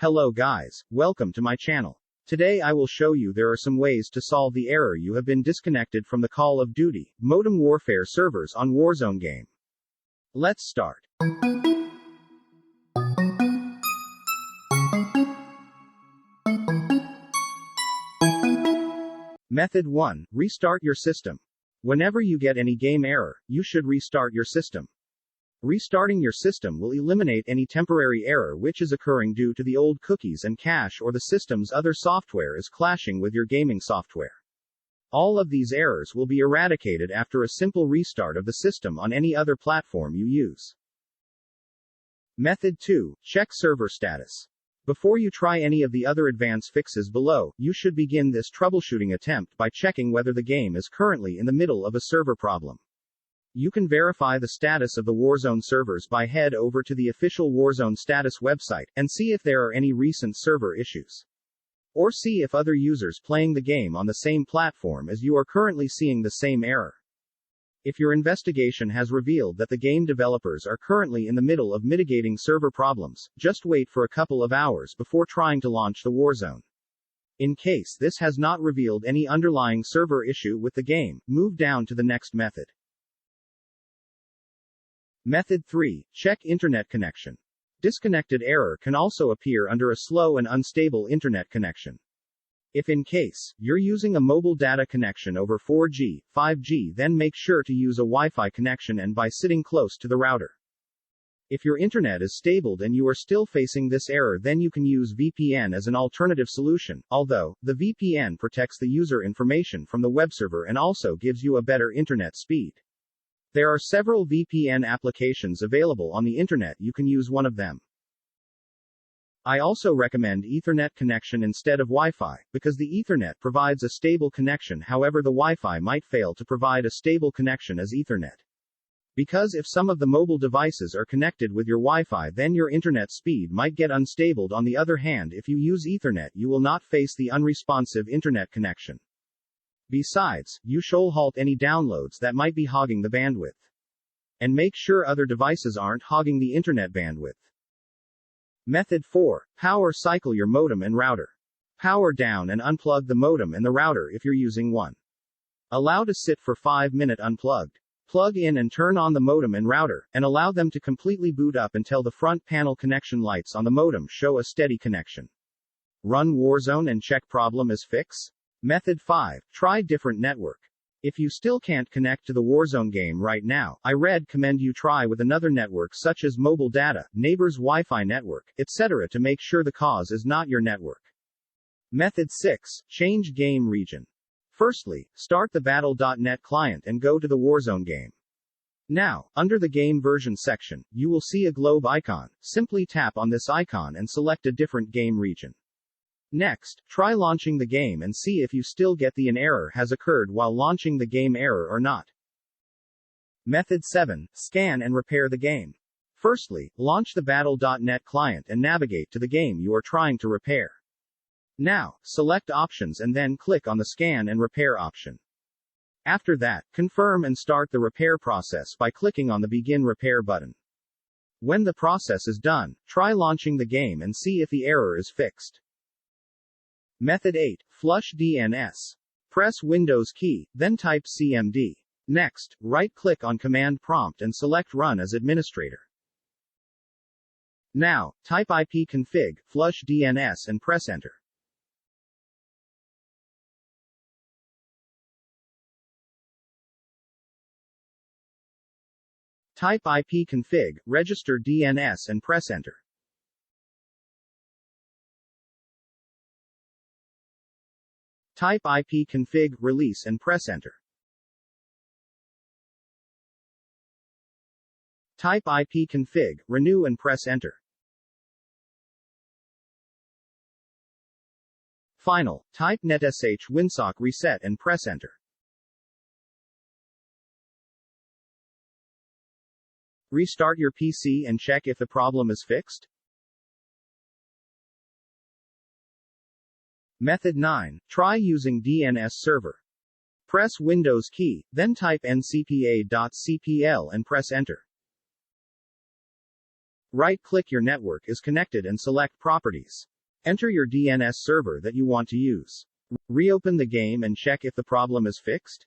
Hello guys, welcome to my channel. Today I will show you there are some ways to solve the error you have been disconnected from the Call of Duty Modern Warfare servers on Warzone game. Let's start. Method 1. Restart your system. Whenever you get any game error, you should restart your system. Restarting your system will eliminate any temporary error which is occurring due to the old cookies and cache or the system's other software is clashing with your gaming software. All of these errors will be eradicated after a simple restart of the system on any other platform you use. Method 2. Check server status. Before you try any of the other advanced fixes below, you should begin this troubleshooting attempt by checking whether the game is currently in the middle of a server problem. You can verify the status of the Warzone servers by head over to the official Warzone status website, and see if there are any recent server issues. Or see if other users playing the game on the same platform as you are currently seeing the same error. If your investigation has revealed that the game developers are currently in the middle of mitigating server problems, just wait for a couple of hours before trying to launch the Warzone. In case this has not revealed any underlying server issue with the game, move down to the next method. Method 3. Check internet connection. Disconnected error can also appear under a slow and unstable internet connection. If in case you're using a mobile data connection over 4G, 5G, then make sure to use a Wi-Fi connection and by sitting close to the router. If your internet is stable and you are still facing this error, then you can use VPN as an alternative solution, although the VPN protects the user information from the web server and also gives you a better internet speed. There are several VPN applications available on the internet. You can use one of them. I also recommend Ethernet connection instead of Wi-Fi, because the Ethernet provides a stable connection, however the Wi-Fi might fail to provide a stable connection as Ethernet. Because if some of the mobile devices are connected with your Wi-Fi, then your internet speed might get unstable. On the other hand, if you use Ethernet, you will not face the unresponsive internet connection. Besides, you should halt any downloads that might be hogging the bandwidth. And make sure other devices aren't hogging the internet bandwidth. Method 4. Power cycle your modem and router. Power down and unplug the modem and the router if you're using one. Allow to sit for 5 minutes unplugged. Plug in and turn on the modem and router, and allow them to completely boot up until the front panel connection lights on the modem show a steady connection. Run Warzone and check problem is fixed. Method 5. Try different network. If you still can't connect to the Warzone game right now, I recommend you try with another network such as mobile data, neighbor's Wi-Fi network, etc. to make sure the cause is not your network. Method 6. Change game region. Firstly, start the Battle.net client and go to the Warzone game. Now, under the game version section, you will see a globe icon. Simply tap on this icon and select a different game region. Next, try launching the game and see if you still get an error has occurred while launching the game error or not. Method 7. Scan and repair the game. Firstly, launch the Battle.net client and navigate to the game you are trying to repair. Now, select options and then click on the scan and repair option. After that, confirm and start the repair process by clicking on the begin repair button. When the process is done, try launching the game and see if the error is fixed. Method 8. Flush DNS. Press Windows key, then type CMD. Next, right-click on command prompt and select Run as administrator. Now, type ipconfig, flush DNS and press Enter. Type ipconfig, register DNS and press Enter. Type ipconfig, release and press Enter. Type ipconfig, renew and press Enter. Final, type netsh winsock reset and press Enter. Restart your PC and check if the problem is fixed. Method 9. Try using DNS server. Press Windows key, then type ncpa.cpl and press Enter. Right-click your network is connected and select Properties. Enter your DNS server that you want to use. Reopen the game and check if the problem is fixed.